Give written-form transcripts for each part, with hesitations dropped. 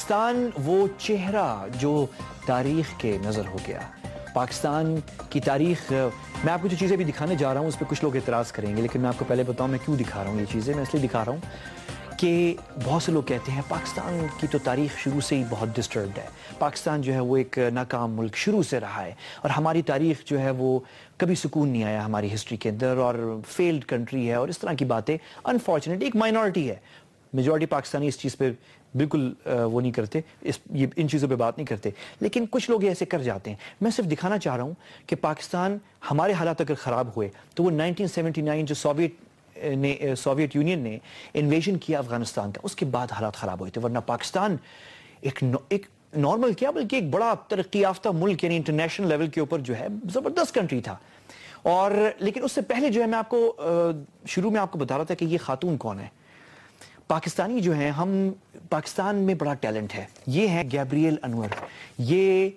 پاکستان وہ چہرہ جو تاریخ کے نظر ہو گیا. پاکستان کی تاریخ میں آپ کو جو چیزیں بھی دکھانے جا رہا ہوں اس پہ کچھ لوگ اعتراض کریں گے, لیکن میں آپ کو پہلے بتاؤں میں کیوں دکھا رہا ہوں یہ چیزیں. میں اس لیے دکھا رہا ہوں کہ بہت سے لوگ کہتے ہیں پاکستان کی تو تاریخ شروع سے ہی بہت ڈسٹربڈ ہے. پاکستان جو ہے وہ ایک ناکام ملک شروع سے رہا ہے اور ہماری تاریخ جو ہے وہ کبھی سکون نہیں آیا ہماری ہسٹری کے اندر اور فیلڈ کنٹری ہے اور اس طرح کی باتیں. انفارچونیٹلی ایک مائنورٹی ہے, میجورٹی پاکستانی اس چیز پہ بالکل وہ نہیں کرتے, ان چیزوں پہ بات نہیں کرتے, لیکن کچھ لوگ ایسے کر جاتے ہیں. میں صرف دکھانا چاہ رہا ہوں کہ پاکستان ہمارے حالات اگر خراب ہوئے تو وہ 1979 جو سوویت یونین نے انویژن کیا افغانستان کا, اس کے بعد حالات خراب ہوئے تھے. ورنہ پاکستان ایک نارمل کیا بلکہ ایک بڑا ترقی یافتہ ملک یعنی انٹرنیشنل لیول کے اوپر جو ہے زبردست کنٹری تھا. اور لیکن اس سے پہلے جو ہے میں آپ کو شروع میں آپ کو بتا رہا تھا کہ یہ خاتون کون ہے. پاکستانی جو ہیں, ہم پاکستان میں بڑا ٹیلنٹ ہے. یہ ہے گیبریل انور. یہ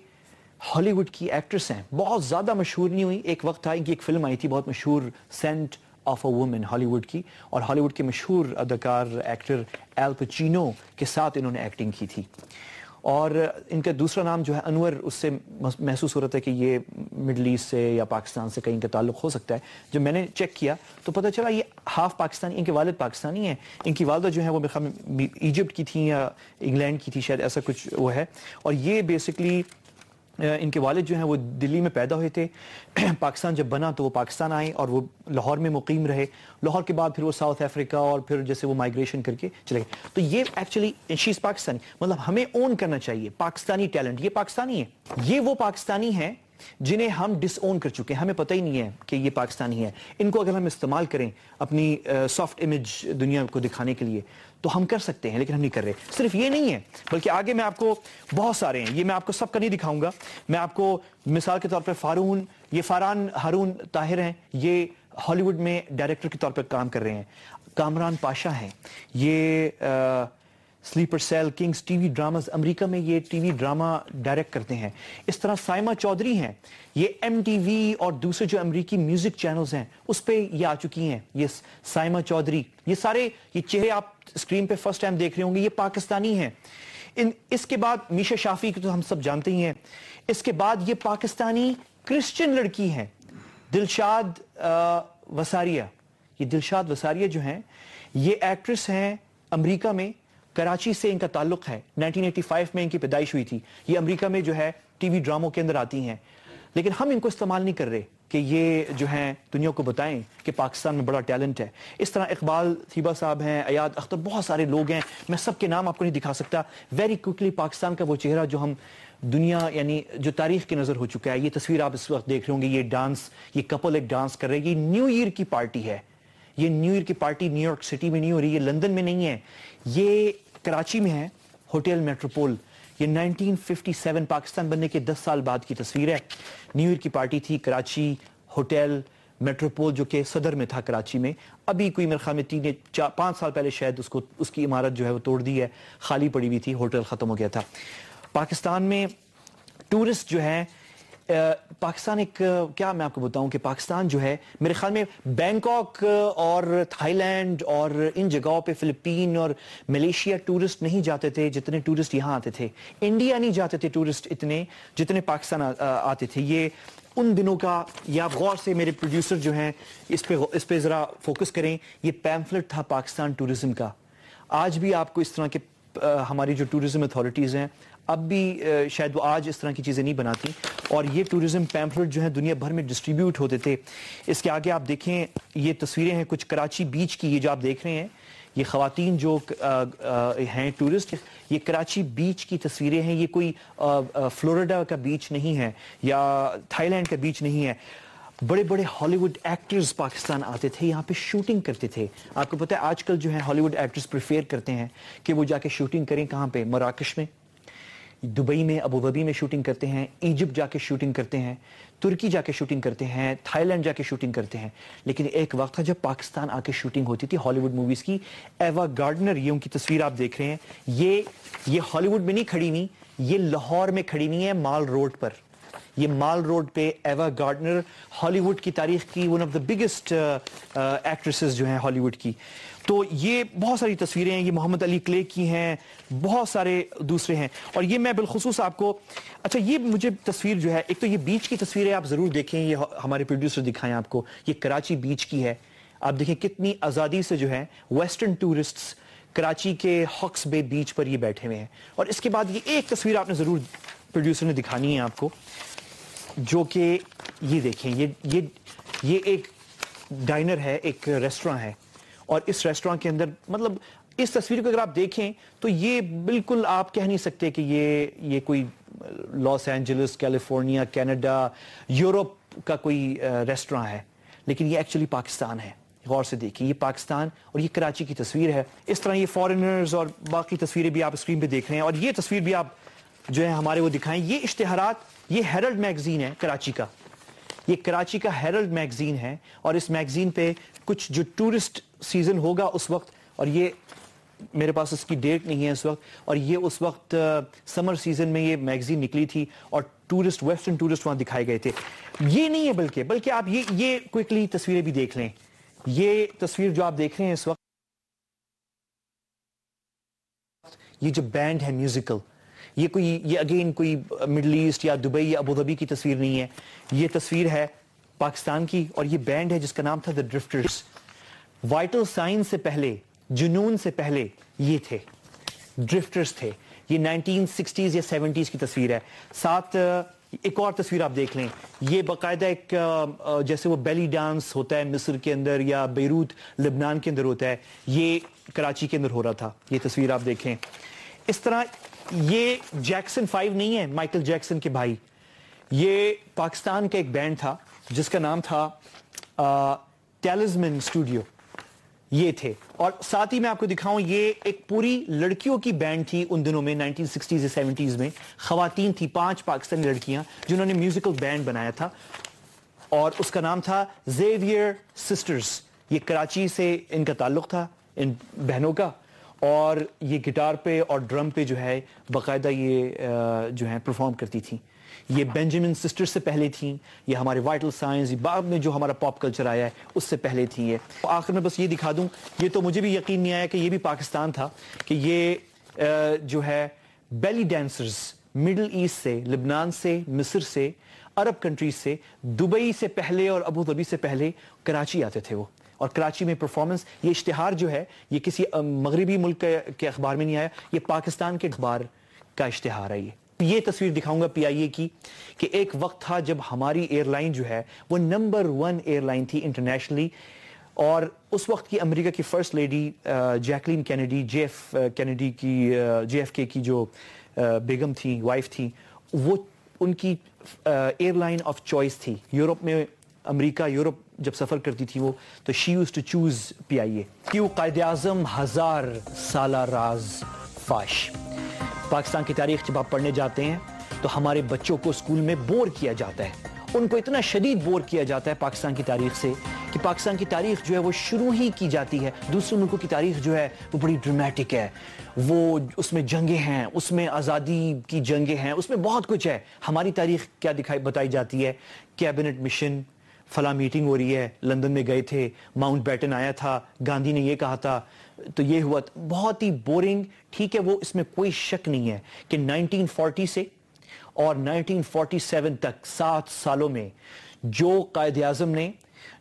ہالی ووڈ کی ایکٹریس ہیں, بہت زیادہ مشہور نہیں ہوئی. ایک وقت تھا ان کی ایک فلم آئی تھی بہت مشہور, سینٹ آف اے وومن, ہالی ووڈ کی, اور ہالی ووڈ کے مشہور اداکار ایکٹر ایل پچینو کے ساتھ انہوں نے ایکٹنگ کی تھی. اور ان کا دوسرا نام جو ہے انور, اس سے محسوس ہو رہا تھا کہ یہ مڈل ایسٹ سے یا پاکستان سے کہیں کا تعلق ہو سکتا ہے. جب میں نے چیک کیا تو پتہ چلا یہ ہاف پاکستانی, ان کے والد پاکستانی ہیں. ان کی والدہ جو ہے وہ میرے خیال میں ایجپٹ کی تھیں یا انگلینڈ کی تھی شاید, ایسا کچھ وہ ہے. اور یہ بیسکلی ان کے والد جو ہیں وہ دلی میں پیدا ہوئے تھے. پاکستان جب بنا تو وہ پاکستان آئے اور وہ لاہور میں مقیم رہے. لاہور کے بعد پھر وہ ساؤتھ افریقہ اور پھر جیسے وہ مائگریشن کر کے چلے گئے. تو یہ ایکچولی شیز پاکستانی, مطلب ہمیں اون کرنا چاہیے پاکستانی ٹیلنٹ. یہ پاکستانی ہے, یہ وہ پاکستانی ہیں جنہیں ہم ڈس اون کر چکے ہیں. ہمیں پتہ ہی نہیں ہے کہ یہ پاکستانی ہے. ان کو اگر ہم استعمال کریں اپنی سافٹ امیج دنیا کو دکھانے کے لیے تو ہم کر سکتے ہیں, لیکن ہم نہیں کر رہے. صرف یہ نہیں ہے بلکہ آگے میں آپ کو بہت سارے ہیں, یہ میں آپ کو سب کا نہیں دکھاؤں گا. میں آپ کو مثال کے طور پر یہ فاران ہارون طاہر ہیں, یہ ہالی ووڈ میں ڈائریکٹر کے طور پر کام کر رہے ہیں. کامران پاشا ہیں, یہ sleeper cell, Kings TV dramas, America میں یہ ٹی وی ڈرامہ ڈائریکٹ کرتے ہیں. اس طرح سائمہ چودھری ہیں, یہ ایم ٹی وی اور دوسرے جو امریکی میوزک چینلز ہیں اس پہ یہ آ چکی ہیں. یہ سائمہ چودھری, یہ سارے یہ چہرے آپ اسکرین پہ فرسٹ ٹائم دیکھ رہے ہوں گے, یہ پاکستانی ہیں. اس کے بعد میشا شافی کی تو ہم سب جانتے ہی ہیں. اس کے بعد یہ پاکستانی کرسچن لڑکی ہیں دلشاد وساریہ. یہ دلشاد وساریہ جو ہیں یہ ایکٹریس ہیں امریکہ میں, کراچی سے ان کا تعلق ہے. 1985 میں ان کی پیدائش ہوئی تھی. یہ امریکہ میں جو ہے ٹی وی ڈراموں کے اندر آتی ہیں, لیکن ہم ان کو استعمال نہیں کر رہے کہ یہ جو ہیں دنیا کو بتائیں کہ پاکستان میں بڑا ٹیلنٹ ہے. اس طرح اقبال تھیبہ صاحب ہیں, ایاد اختر, بہت سارے لوگ ہیں. میں سب کے نام آپ کو نہیں دکھا سکتا. ویری کوئکلی پاکستان کا وہ چہرہ جو ہم دنیا یعنی جو تاریخ کی نظر ہو چکا ہے. یہ تصویر آپ اس وقت دیکھ رہے ہوں گے, یہ ڈانس, یہ کپل ایک ڈانس کر رہے ہیں. یہ نیو ایئر کی پارٹی ہے. یہ نیو ایئر کی پارٹی نیو یارک سٹی میں نہیں ہو رہی, یہ لندن میں نہیں ہے, یہ کراچی میں ہے, ہوٹل میٹروپول. یہ 1957 پاکستان بننے کے 10 سال بعد کی تصویر ہے. نیو ایئر کی پارٹی تھی کراچی ہوٹل میٹروپول جو کہ صدر میں تھا کراچی میں. ابھی کوئی میرے خیال میں 5 سال پہلے شاید اس کی عمارت جو ہے وہ توڑ دی ہے, خالی پڑی ہوئی تھی, ہوٹل ختم ہو گیا تھا. پاکستان میں ٹورسٹ جو ہے, پاکستان ایک کیا میں آپ کو بتاؤں کہ پاکستان جو ہے میرے خیال میں بینکاک اور تھائی لینڈ اور ان جگہوں پہ فلپین اور ملیشیا ٹورسٹ نہیں جاتے تھے جتنے ٹورسٹ یہاں آتے تھے. انڈیا نہیں جاتے تھے ٹورسٹ اتنے جتنے پاکستان آتے تھے. یہ ان دنوں کا, یا آپ غور سے میرے پروڈیوسر جو ہیں اس پہ ذرا فوکس کریں, یہ پیمفلٹ تھا پاکستان ٹورزم کا. آج بھی آپ کو اس طرح کے ہماری جو ٹورزم اتھارٹیز ہیں اب بھی شاید وہ آج اس طرح کی چیزیں نہیں بناتی, اور یہ ٹورزم پیمفلٹ جو ہیں دنیا بھر میں ڈسٹریبیوٹ ہوتے تھے. اس کے آگے آپ دیکھیں یہ تصویریں ہیں کچھ کراچی بیچ کی. یہ جو آپ دیکھ رہے ہیں یہ خواتین جو ہیں ٹورسٹ, یہ کراچی بیچ کی تصویریں ہیں. یہ کوئی فلوریڈا کا بیچ نہیں ہے یا تھائی لینڈ کا بیچ نہیں ہے. بڑے بڑے ہالی ووڈ ایکٹرز پاکستان آتے تھے, یہاں پہ شوٹنگ کرتے تھے. آپ کو پتہ ہے آج کل جو ہے ہالی ووڈ ایکٹرز پریفیر کرتے ہیں کہ وہ جا کے شوٹنگ کریں کہاں پہ, مراکش میں, دبئی میں, ابوظہبی میں شوٹنگ کرتے ہیں, ایجپٹ جا کے شوٹنگ کرتے ہیں, ترکی جا کے شوٹنگ کرتے ہیں, تھائی لینڈ جا کے شوٹنگ کرتے ہیں. لیکن ایک وقت تھا جب پاکستان آ کے شوٹنگ ہوتی تھی ہالی ووڈ موویز کی. ایوا گارڈنر, یہ ان کی تصویر آپ دیکھ رہے ہیں, یہ ہالی ووڈ میں نہیں کھڑی ہوئی, یہ لاہور میں کھڑی ہوئی ہے مال روڈ پر. یہ مال روڈ پہ ایوا گارڈنر ہالی ووڈ کی تاریخ کی one of the biggest actresses جو ہیں ہالی ووڈ کی. تو یہ بہت ساری تصویریں ہیں, یہ محمد علی کلے کی ہیں, بہت سارے دوسرے ہیں. اور یہ میں بالخصوص آپ کو, اچھا یہ مجھے تصویر جو ہے, ایک تو یہ بیچ کی تصویر ہے, آپ ضرور دیکھیں, یہ ہمارے پروڈیوسر دکھائیں آپ کو, یہ کراچی بیچ کی ہے. آپ دیکھیں کتنی آزادی سے جو ہے ویسٹرن ٹورسٹس کراچی کے ہاکس بے بیچ پر یہ بیٹھے ہوئے ہیں. اور اس کے بعد یہ ایک تصویر آپ نے ضرور پروڈیوسر نے دکھانی ہے آپ کو, جو کہ یہ دیکھیں, یہ ایک ڈائنر ہے, ایک ریسٹوراں ہے, اور اس ریسٹوراں کے اندر مطلب اس تصویر کو اگر آپ دیکھیں تو یہ بالکل آپ کہہ نہیں سکتے کہ یہ کوئی Los Angeles, California, Canada, Europe کا کوئی ریسٹوراں ہے, لیکن یہ ایکچولی پاکستان ہے. غور سے دیکھیں, یہ پاکستان اور یہ کراچی کی تصویر ہے. اس طرح یہ فارنرز اور باقی تصویریں بھی آپ اسکرین پہ دیکھ رہے ہیں, اور یہ تصویر بھی آپ جو ہے ہمارے وہ دکھائیں. یہ اشتہارات, یہ ہیرلڈ میگزین ہے کراچی کا, یہ کراچی کا ہیرلڈ میگزین ہے, اور اس میگزین پہ کچھ جو ٹورسٹ سیزن ہوگا اس وقت, اور یہ میرے پاس اس کی ڈیٹ نہیں ہے اس وقت, اور یہ اس وقت سمر سیزن میں یہ میگزین نکلی تھی, اور ٹورسٹ, ویسٹرن ٹورسٹ وہاں دکھائے گئے تھے. یہ نہیں ہے بلکہ آپ یہ کوئکلی تصویریں بھی دیکھ لیں. یہ تصویر جو آپ دیکھ رہے ہیں اس وقت, یہ جو بینڈ ہے میوزیکل, یہ اگین کوئی مڈل ایسٹ یا دبئی یا ابوظہبی کی تصویر نہیں ہے, یہ تصویر ہے پاکستان کی, اور یہ بینڈ ہے جس کا نام تھا The Drifters. وائٹل سائنس سے پہلے, جنون سے پہلے یہ تھے, ڈرفٹرز تھے. یہ 1960s یا 70s کی تصویر ہے. ساتھ ایک اور تصویر آپ دیکھ لیں, یہ باقاعدہ ایک جیسے وہ بیلی ڈانس ہوتا ہے مصر کے اندر یا بیروت لبنان کے اندر ہوتا ہے, یہ کراچی کے اندر ہو رہا تھا. یہ تصویر آپ دیکھیں. اس طرح یہ جیکسن 5 نہیں ہے, مائیکل جیکسن کے بھائی, یہ پاکستان کا ایک بینڈ تھا جس کا نام تھا ٹیلزمن اسٹوڈیو, یہ تھے. اور ساتھ ہی میں آپ کو دکھاؤں, یہ ایک پوری لڑکیوں کی بینڈ تھی ان دنوں میں, 1960s یا 70s میں. خواتین تھی 5 پاکستانی لڑکیاں جنہوں نے میوزیکل بینڈ بنایا تھا, اور اس کا نام تھا زیویئر سسٹرز. یہ کراچی سے ان کا تعلق تھا, ان بہنوں کا, اور یہ گٹار پہ اور ڈرم پہ جو ہے باقاعدہ یہ جو ہے پرفارم کرتی تھیں. یہ بینجامن سسٹر سے پہلے تھیں, یہ ہمارے وائٹل سائنس, بعد میں جو ہمارا پاپ کلچر آیا ہے اس سے پہلے تھیں. یہ آخر میں بس یہ دکھا دوں, یہ تو مجھے بھی یقین نہیں آیا کہ یہ بھی پاکستان تھا, کہ یہ جو ہے بیلی ڈانسرز مڈل ایسٹ سے, لبنان سے, مصر سے, عرب کنٹریز سے, دبئی سے پہلے اور ابوظہبی سے پہلے کراچی آتے تھے وہ, اور کراچی میں پرفارمنس. یہ اشتہار جو ہے یہ کسی مغربی ملک کے اخبار میں نہیں آیا, یہ پاکستان کے اخبار کا اشتہار ہے. یہ تصویر دکھاؤں گا PIA کی, کہ ایک وقت تھا جب ہماری ایئر لائن جو ہے وہ نمبر 1 ایئر لائن تھی انٹرنیشنلی, اور اس وقت کی امریکہ کی first lady Jacqueline Kennedy, JFK کی جو بیگم تھی, وائف تھی, وہ ان کی ایئر لائن آف چوائس تھی. یورپ میں, امریکہ یورپ جب سفر کرتی تھی وہ, تو شی یوز ٹو چوز PIA. کیوں قائد اعظم 1000 سالہ راز فاش. پاکستان کی تاریخ جب آپ پڑھنے جاتے ہیں تو ہمارے بچوں کو اسکول میں بور کیا جاتا ہے, ان کو اتنا شدید بور کیا جاتا ہے پاکستان کی تاریخ سے, کہ پاکستان کی تاریخ جو ہے وہ شروع ہی کی جاتی ہے. دوسرے ملکوں کی تاریخ جو ہے وہ بڑی ڈرامیٹک ہے, وہ اس میں جنگیں ہیں, اس میں آزادی کی جنگیں ہیں, اس میں بہت کچھ ہے. ہماری تاریخ کیا بتائی جاتی ہے, کیبنٹ مشن, فلاں میٹنگ ہو رہی ہے, لندن میں گئے تھے, ماؤنٹ بیٹن آیا تھا, گاندھی نے یہ کہا تھا, تو یہ ہوا. بہت ہی بورنگ. ٹھیک ہے, وہ اس میں کوئی شک نہیں ہے کہ 1940 سے اور 1947 تک 7 سالوں میں جو قائد اعظم نے,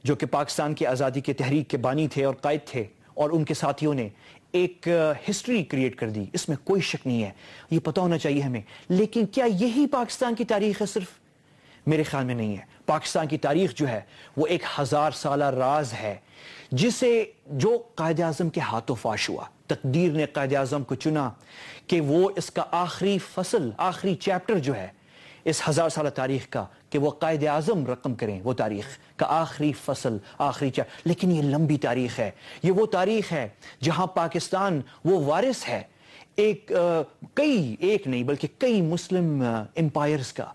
جو کہ پاکستان کی آزادی کے تحریک کے بانی تھے اور قائد تھے, اور ان کے ساتھیوں نے ایک ہسٹری کریٹ کر دی, اس میں کوئی شک نہیں ہے, یہ پتہ ہونا چاہیے ہمیں. لیکن کیا یہی پاکستان کی تاریخ ہے صرف؟ میرے خیال میں نہیں ہے. پاکستان کی تاریخ جو ہے وہ ایک 1000 سالہ راز ہے, جسے جو قائد اعظم کے ہاتھوں فاش ہوا. تقدیر نے قائد اعظم کو چنا کہ وہ اس کا آخری فصل, آخری چیپٹر جو ہے اس 1000 سالہ تاریخ کا, کہ وہ قائد اعظم رقم کریں, وہ تاریخ کا آخری فصل, آخری چیپٹر. لیکن یہ لمبی تاریخ ہے, یہ وہ تاریخ ہے جہاں پاکستان وہ وارث ہے ایک نہیں بلکہ کئی مسلم امپائرز کا,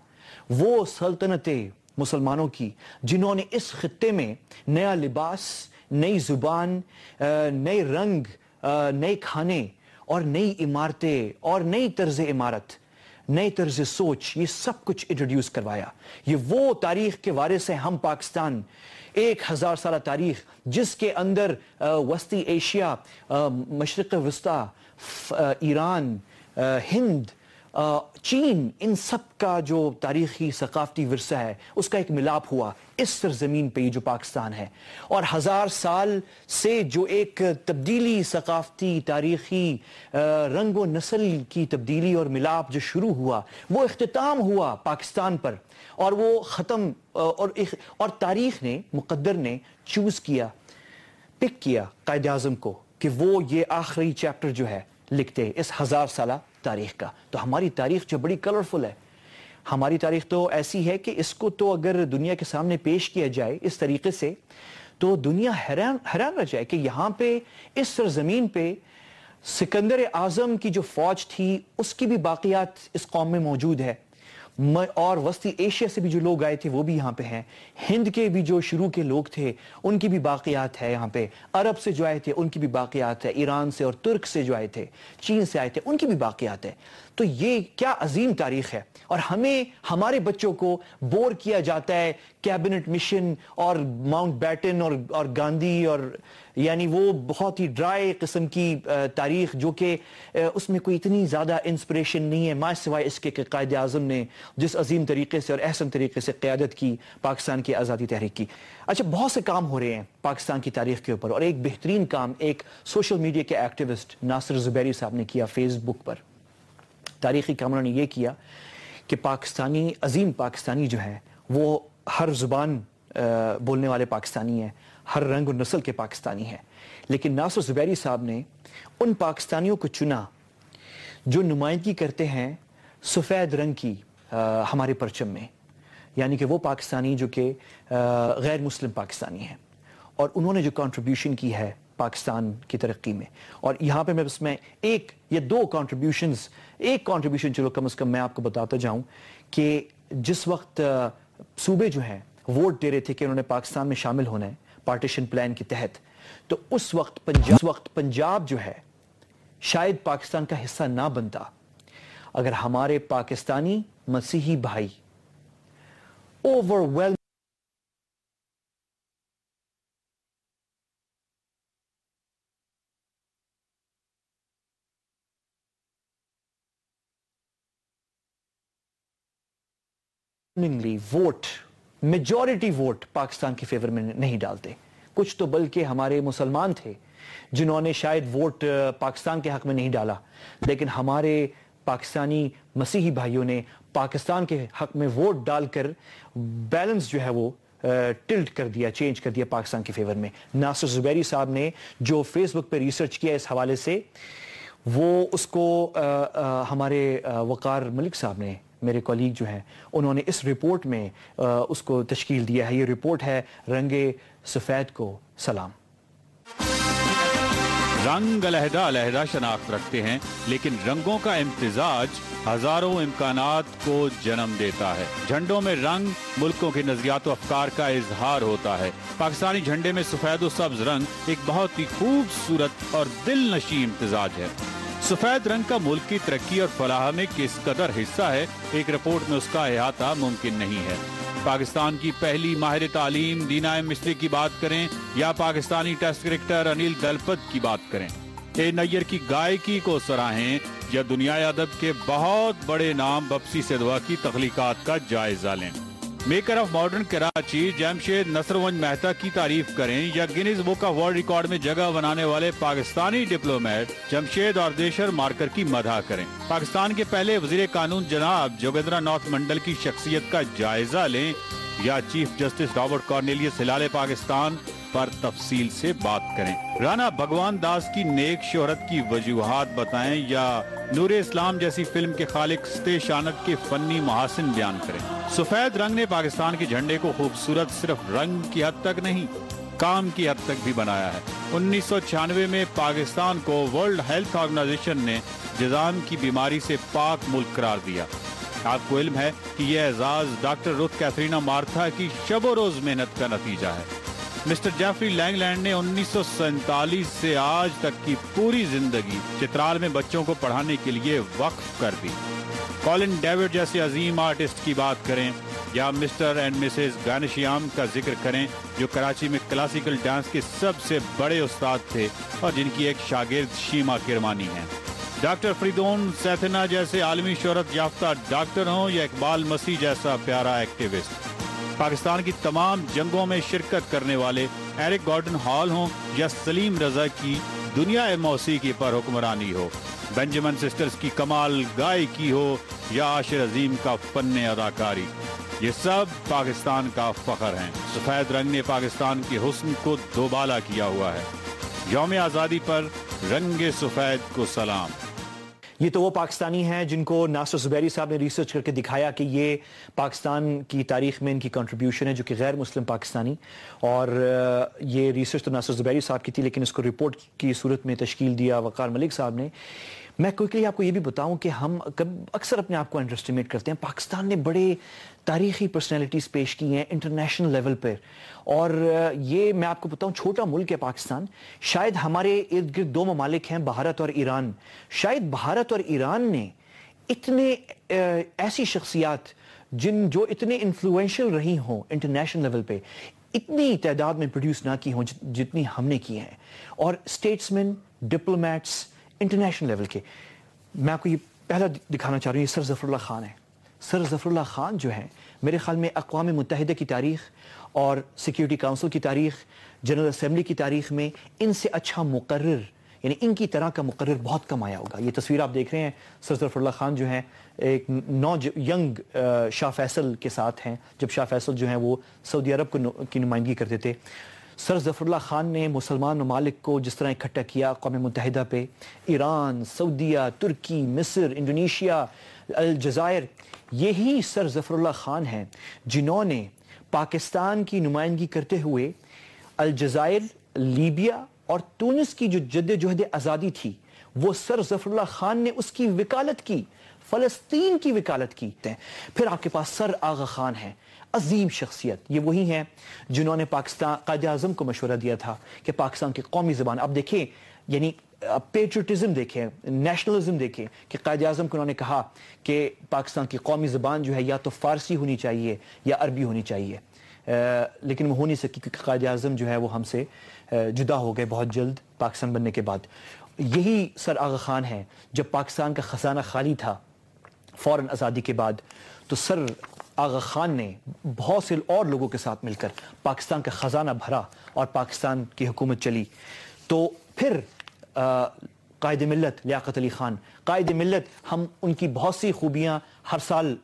وہ سلطنتیں مسلمانوں کی جنہوں نے اس خطے میں نیا لباس, نئی زبان, نئے رنگ, نئے کھانے اور نئی عمارتیں اور نئی طرز عمارت نئے طرز سوچ، یہ سب کچھ انٹروڈیوس کروایا. یہ وہ تاریخ کے وارث ہیں ہم پاکستان، 1000 سالہ تاریخ جس کے اندر وسطی ایشیا، مشرق وسطیٰ، ایران، ہند، چین، ان سب کا جو تاریخی ثقافتی ورثہ ہے اس کا ایک ملاپ ہوا اس سرزمین پہ جو پاکستان ہے. اور 1000 سال سے جو ایک تبدیلی ثقافتی تاریخی رنگ و نسل کی تبدیلی اور ملاپ جو شروع ہوا وہ اختتام ہوا پاکستان پر، اور وہ ختم اور تاریخ نے، مقدر نے چوز کیا، پک کیا قائد اعظم کو کہ وہ یہ آخری چیپٹر جو ہے لکھتے اس 1000 سالہ تاریخ کا. تو ہماری تاریخ جو بڑی کلرفل ہے، ہماری تاریخ تو ایسی ہے کہ اس کو تو اگر دنیا کے سامنے پیش کیا جائے اس طریقے سے تو دنیا حیران رہ جائے کہ یہاں پہ اس سرزمین پہ سکندر اعظم کی جو فوج تھی اس کی بھی باقیات اس قوم میں موجود ہے، اور وسطی ایشیا سے بھی جو لوگ آئے تھے وہ بھی یہاں پہ ہیں، ہند کے بھی جو شروع کے لوگ تھے ان کی بھی باقیات ہے یہاں پہ، عرب سے جو آئے تھے ان کی بھی باقیات ہے، ایران سے اور ترک سے جو آئے تھے، چین سے آئے تھے ان کی بھی باقیات ہے. تو یہ کیا عظیم تاریخ ہے، اور ہمیں ہمارے بچوں کو بور کیا جاتا ہے کیبنٹ مشن اور ماؤنٹ بیٹن اور گاندھی، اور یعنی وہ بہت ہی ڈرائی قسم کی تاریخ جو کہ اس میں کوئی اتنی زیادہ انسپریشن نہیں ہے ماں سوائے اس کے کہ قائد اعظم نے جس عظیم طریقے سے اور احسن طریقے سے قیادت کی پاکستان کی آزادی تحریک کی. اچھا، بہت سے کام ہو رہے ہیں پاکستان کی تاریخ کے اوپر، اور ایک بہترین کام ایک سوشل میڈیا کے ایکٹیوسٹ ناصر زبیری صاحب نے کیا فیس بک پر. تاریخی کام انہوں نے یہ کیا کہ پاکستانی، عظیم پاکستانی جو ہیں وہ ہر زبان بولنے والے پاکستانی ہیں، ہر رنگ و نسل کے پاکستانی ہیں، لیکن ناصر زبیری صاحب نے ان پاکستانیوں کو چنا جو نمائندگی کرتے ہیں سفید رنگ کی ہمارے پرچم میں، یعنی کہ وہ پاکستانی جو کہ غیر مسلم پاکستانی ہیں، اور انہوں نے جو کنٹریبیوشن کی ہے پاکستان کی ترقی میں. اور یہاں پہ میں اس میں ایک یا دو کنٹریبیوشنز، ایک کنٹریبیوشن چلو کم از کم میں آپ کو بتاتا جاؤں کہ جس وقت صوبے جو ہیں ووٹ دے رہے تھے کہ انہوں نے پاکستان میں شامل ہونا ہے پارٹیشن پلان کے تحت، تو اس وقت پنجاب جو ہے شاید پاکستان کا حصہ نہ بنتا اگر ہمارے پاکستانی مسیحی بھائی over vote, majority vote Pakistan کے فیور میں نہیں ڈالتے. کچھ تو بلکہ ہمارے مسلمان تھے جنہوں نے شاید ووٹ پاکستان کے حق میں نہیں ڈالا، لیکن ہمارے پاکستانی مسیحی بھائیوں نے پاکستان کے حق میں ووٹ ڈال کر بیلنس جو ہے وہ ٹلٹ کر دیا، چینج کر دیا پاکستان کے فیور میں. ناصر زبیری صاحب نے جو فیس بک پہ ریسرچ کیا اس حوالے سے، وہ اس کو ہمارے وقار ملک صاحب نے، میرے کولیگ جو ہیں، انہوں نے اس رپورٹ میں اس کو تشکیل دیا ہے. یہ رپورٹ ہے رنگ سفید کو سلام. رنگ علیحدہ علیحدہ شناخت رکھتے ہیں، لیکن رنگوں کا امتزاج ہزاروں امکانات کو جنم دیتا ہے. جھنڈوں میں رنگ ملکوں کے نظریات و افکار کا اظہار ہوتا ہے. پاکستانی جھنڈے میں سفید و سبز رنگ ایک بہت ہی خوبصورت اور دل نشیں امتزاج ہے. سفید رنگ کا ملک کی ترقی اور فلاح میں کس قدر حصہ ہے، ایک رپورٹ میں اس کا احاطہ ممکن نہیں ہے. پاکستان کی پہلی ماہر تعلیم دینا مصری کی بات کریں یا پاکستانی ٹیسٹ کرکٹر انیل دلپت کی بات کریں، اے نیئر کی گائیکی کو سراہیں یا دنیا ادب کے بہت بڑے نام بپسی سدوا کی تخلیقات کا جائزہ لیں. Maker of modern Karachi Jamshed Nusserwanji Mehta کی تعریف کریں یا Guinness book of world record میں جگہ بنانے والے پاکستانی ڈپلومیٹ جمشید اردیشر مارکر کی مدح کریں. پاکستان کے پہلے وزیر قانون جناب جوگندرا ناتھ منڈل کی شخصیت کا جائزہ لیں یا چیف جسٹس رابرٹ کارنیلیس ہلال پاکستان پر تفصیل سے بات کریں. رانا بھگوان داس کی نیک شہرت کی وجوہات بتائیں یا نور اسلام جیسی فلم کے خالق ستیش آنند کے فنی محاسن بیان کریں. سفید رنگ نے پاکستان کے جھنڈے کو خوبصورت صرف رنگ کی حد تک نہیں، کام کی حد تک بھی بنایا ہے. 1996 میں پاکستان کو ورلڈ ہیلتھ آرگنائزیشن نے جذام کی بیماری سے پاک ملک قرار دیا. آپ کو علم ہے کہ یہ اعزاز ڈاکٹر رتھ کیتھرینا مارتھا کی شب و روز محنت کا نتیجہ ہے. مسٹر جیفری لینگ لینڈ نے 1947 سے آج تک کی پوری زندگی چترال میں بچوں کو پڑھانے کے لیے وقف کر دی۔ کولن ڈیوڈ جیسے عظیم آرٹسٹ کی بات کریں یا مسٹر اینڈ مسز گانشیام کا ذکر کریں جو کراچی میں کلاسیکل ڈانس کے سب سے بڑے استاد تھے اور جن کی ایک شاگرد شیما کرمانی ہیں، ڈاکٹر فریدون سیتھنا جیسے عالمی شہرت یافتہ ڈاکٹر ہوں یا اقبال مسیح جیسا پیارا ایکٹیوسٹ، پاکستان کی تمام جنگوں میں شرکت کرنے والے ایرک گارڈن ہال ہوں یا سلیم رضا کی دنیا موسیقی پر حکمرانی ہو، بینجامن سسٹرز کی کمال گائیکی ہو یا عاشر عظیم کا فن اداکاری، یہ سب پاکستان کا فخر ہیں۔ سفید رنگ نے پاکستان کے حسن کو دوبالا کیا ہوا ہے۔ یوم آزادی پر رنگ سفید کو سلام۔ یہ تو وہ پاکستانی ہیں جن کو ناصر زبیری صاحب نے ریسرچ کر کے دکھایا کہ یہ پاکستان کی تاریخ میں ان کی کنٹریبیوشن ہے، جو کہ غیر مسلم پاکستانی، اور یہ ریسرچ تو ناصر زبیری صاحب کی تھی لیکن اس کو رپورٹ کی صورت میں تشکیل دیا وقار ملک صاحب نے۔ میں کوئکلی آپ کو یہ بھی بتاؤں کہ ہم اکثر اپنے آپ کو انڈر اسٹیمیٹ کرتے ہیں۔ پاکستان نے بڑے تاریخی پرسنالٹیز پیش کی ہیں انٹرنیشنل لیول پر، اور یہ میں آپ کو بتاؤں چھوٹا ملک ہے پاکستان، شاید ہمارے ارد گرد دو ممالک ہیں بھارت اور ایران، شاید بھارت اور ایران نے اتنے ایسی شخصیات جو اتنے انفلوئنشل رہی ہوں انٹرنیشنل لیول پہ اتنی تعداد میں پروڈیوس نہ کی ہوں جتنی ہم نے کی ہیں، اور اسٹیٹسمین، ڈپلومیٹس انٹرنیشنل لیول کے۔ میں آپ کو یہ پہلا دکھانا چاہ رہا ہوں، یہ سر ظفر اللہ خان ہے۔ سر ظفر اللہ خان جو ہے میرے خیال میں اقوام متحدہ کی تاریخ اور سیکیورٹی کونسل کی تاریخ، جنرل اسمبلی کی تاریخ میں ان سے اچھا مقرر، یعنی ان کی طرح کا مقرر بہت کم آیا ہوگا۔ یہ تصویر آپ دیکھ رہے ہیں، سر ظفر اللہ خان جو ہیں ایک ینگ شاہ فیصل کے ساتھ ہیں، جب شاہ فیصل جو ہیں وہ سعودی عرب کی نمائندگی کرتے تھے۔ سر ظفر اللہ خان نے مسلمان ممالک کو جس طرح اکٹھا کیا اقوام متحدہ پہ، ایران، سعودیہ، ترکی، مصر، انڈونیشیا، الجزائر، یہی سر ظفر اللہ خان ہیں جنہوں نے پاکستان کی نمائندگی کرتے ہوئے الجزائر، لیبیا اور تونس کی جو جدوجہد آزادی تھی وہ سر ظفر اللہ خان نے اس کی وکالت کی، فلسطین کی وکالت کی۔ پھر آپ کے پاس سر آغا خان ہیں، عظیم شخصیت، یہ وہی ہیں جنہوں نے پاکستان قائد اعظم کو مشورہ دیا تھا کہ پاکستان کی قومی زبان، اب دیکھیں یعنی پیٹریٹزم دیکھیں، نیشنلزم دیکھیں کہ قائد اعظم کو انہوں نے کہا کہ پاکستان کی قومی زبان جو ہے یا تو فارسی ہونی چاہیے یا عربی ہونی چاہیے، لیکن وہ ہو نہیں سکی کیونکہ قائد اعظم جو ہے وہ ہم سے جدا ہو گئے بہت جلد پاکستان بننے کے بعد۔ یہی سر آغا خان ہیں، جب پاکستان کا خزانہ خالی تھا فوراً آزادی کے بعد، تو سر آغا خان نے بہت سے اور لوگوں کے ساتھ مل کر پاکستان کا خزانہ بھرا اور پاکستان کی حکومت چلی۔ تو پھر قائد ملت لیاقت علی خان، قائد ملت ہم ان کی بہت سی خوبیاں ہر سال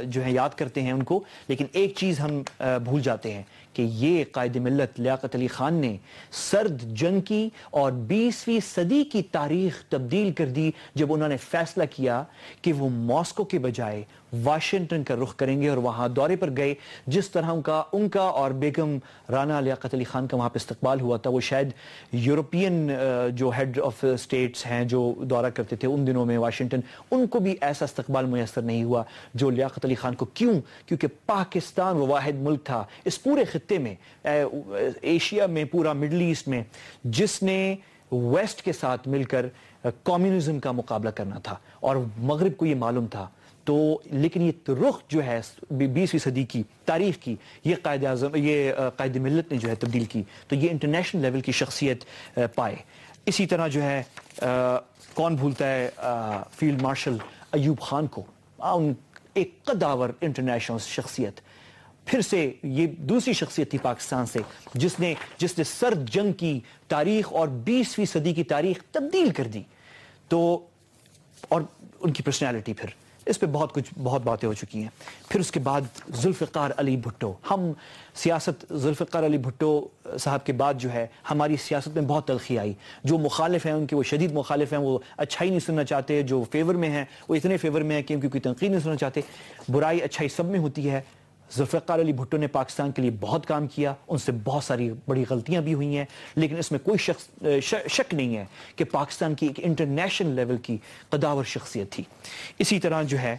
جو ہے یاد کرتے ہیں ان کو، لیکن ایک چیز ہم بھول جاتے ہیں کہ یہ قائد ملت لیاقت علی خان نے سرد جنگ کی اور 20ویں صدی کی تاریخ تبدیل کر دی جب انہوں نے فیصلہ کیا کہ وہ ماسکو کے بجائے واشنگٹن کا رخ کریں گے، اور وہاں دورے پر گئے۔ جس طرح ان کا اور بیگم رانا لیاقت علی خان کا وہاں پہ استقبال ہوا تھا، وہ شاید یورپین جو ہیڈ آف اسٹیٹس ہیں جو دورہ کرتے تھے ان دنوں میں واشنگٹن، ان کو بھی ایسا استقبال میسر نہیں ہوا جو لیاقت علی خان کو۔ کیوں؟ کیونکہ پاکستان وہ واحد ملک تھا اس پورے خطے میں، ایشیا میں، پورا مڈل ایسٹ میں، جس نے ویسٹ کے ساتھ مل کر کمیونزم کا مقابلہ کرنا تھا، اور مغرب کو یہ معلوم تھا۔ تو لیکن یہ رخ جو ہے 20ویں صدی کی تاریخ کی، یہ قائد ملت نے جو ہے تبدیل کی، تو یہ انٹرنیشنل لیول کی شخصیت پائے۔ اسی طرح جو ہے کون بھولتا ہے فیلڈ مارشل ایوب خان کو، ایک قداور انٹرنیشنل شخصیت۔ پھر سے یہ دوسری شخصیت تھی پاکستان سے جس نے سرد جنگ کی تاریخ اور 20ویں صدی کی تاریخ تبدیل کر دی۔ تو اور ان کی پرسنالٹی، پھر اس پہ بہت باتیں ہو چکی ہیں۔ پھر اس کے بعد ذوالفقار علی بھٹو، ہم سیاست ذوالفقار علی بھٹو صاحب کے بعد جو ہے ہماری سیاست میں بہت تلخی آئی۔ جو مخالف ہیں ان کے وہ شدید مخالف ہیں، وہ اچھائی نہیں سننا چاہتے، جو فیور میں ہیں وہ اتنے فیور میں ہیں کہ ان کی کوئی تنقید نہیں سننا چاہتے۔ برائی اچھائی سب میں ہوتی ہے۔ ذوالفقار علی بھٹو نے پاکستان کے لیے بہت کام کیا، ان سے بہت ساری بڑی غلطیاں بھی ہوئی ہیں، لیکن اس میں کوئی شک نہیں ہے کہ پاکستان کی ایک انٹرنیشنل لیول کی قداور شخصیت تھی۔ اسی طرح جو ہے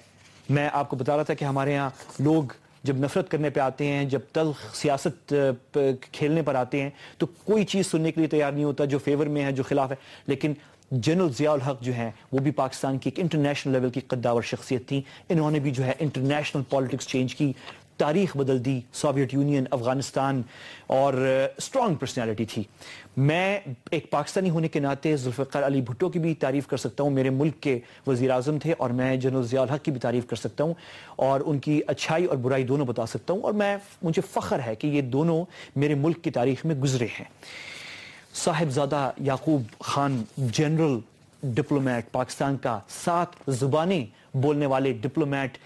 میں آپ کو بتا رہا تھا کہ ہمارے ہاں لوگ جب نفرت کرنے پہ آتے ہیں، جب تلخ سیاست کھیلنے پر آتے ہیں تو کوئی چیز سننے کے لیے تیار نہیں ہوتا جو فیور میں ہے، جو خلاف ہے. لیکن جنرل ضیاء الحق جو ہیں وہ بھی پاکستان کی ایک انٹرنیشنل لیول کی قداور شخصیت تھیں. انہوں نے بھی جو ہے انٹرنیشنل پالیٹکس چینج کی، تاریخ بدل دی، سوویت یونین، افغانستان، اور اسٹرانگ پرسنالٹی تھی. میں ایک پاکستانی ہونے کے ناطے ذوالفقار علی بھٹو کی بھی تعریف کر سکتا ہوں، میرے ملک کے وزیر اعظم تھے، اور میں جنرل ضیاء الحق کی بھی تعریف کر سکتا ہوں اور ان کی اچھائی اور برائی دونوں بتا سکتا ہوں. اور مجھے فخر ہے کہ یہ دونوں میرے ملک کی تاریخ میں گزرے ہیں. صاحبزادہ یعقوب خان جنرل ڈپلومیٹ، پاکستان کا 7 زبانیں بولنے والے ڈپلومیٹ،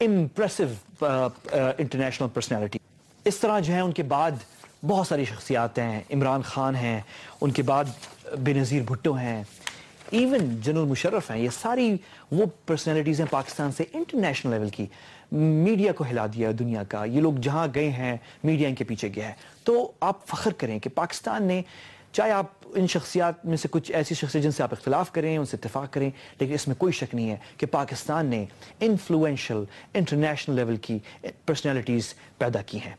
امپریسو انٹرنیشنل پرسنالٹی. اس طرح جو ہے ان کے بعد بہت ساری شخصیات ہیں. عمران خان ہیں، ان کے بعد بے-نظیر بھٹو ہیں، ایون جنرل مشرف ہیں. یہ ساری وہ پرسنالٹیز ہیں پاکستان سے انٹرنیشنل لیول کی. میڈیا کو ہلا دیا دنیا کا. یہ لوگ جہاں گئے ہیں میڈیا ان کے پیچھے گیا ہے. تو آپ فخر کریں کہ پاکستان نے، چاہے آپ ان شخصیات میں سے کچھ ایسی شخصیت جن سے آپ اختلاف کریں، ان سے اتفاق کریں، لیکن اس میں کوئی شک نہیں ہے کہ پاکستان نے انفلوئنشل انٹرنیشنل لیول کی پرسنالٹیز پیدا کی ہیں.